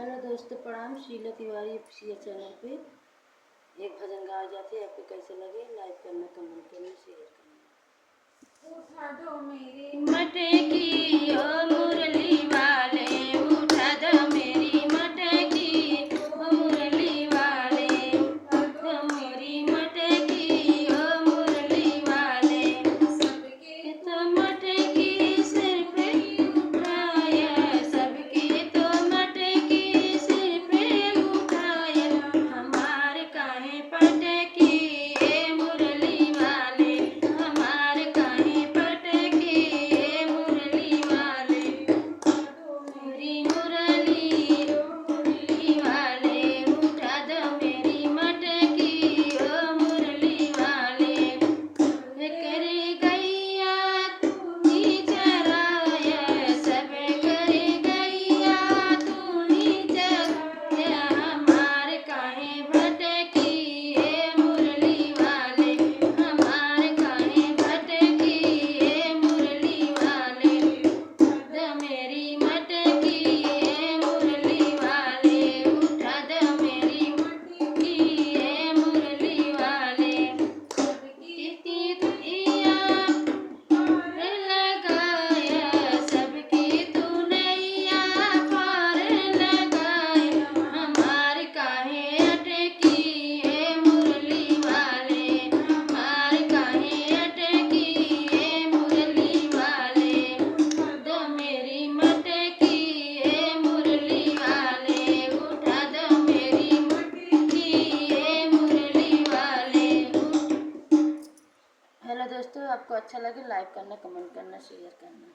Hello दोस्तों, प्रणाम। Sheila Tiwari official channel पे एक भजन गाया जाते हैं। आपको कैसे लगे लाइक करना, कमेंट करना, शेयर करना। उठा दो मेरी मटकी ओ मुरली वाले, उठा दो मेरी मटकी ओ मुरली वाले, उठा दो मेरी मटकी ओ मुरली वाले। सबके तो मटकी सिर पे उठाया, सबके तो मटकी सिर पे उठाया, हमारे काहे पटकी ए मुरली वाले, हमारे काहे पटकी ए मुरली वाले। मेरी मुरली वाले, उठा दो मेरी मटकी ओ मुरली वाले। करे गैया तू ही चराया, सब करे गैया तू ही चराया, हमारे काहे भटकी ए मुरली वाले, हमारे काहे भटकी ए मुरली वाले। उठा दो मेरी मटकी ए मुरली वाले, उठा दो मेरी मटकी ए मुरली वाले। सबकी दुनिया पार लगाया, सबकी तू नैया पार लगाया, हमारे काहे अटकी ए मुरली वाले, हमारे काहे अटकी ए मुरली वाले। उठा दो मेरी मटकी ए मुरली वाले, उठा दो मेरी मटकी ए मुरली वाले। हेलो दोस्तों, आपको अच्छा लगे लाइक करना, कमेंट करना, शेयर करना।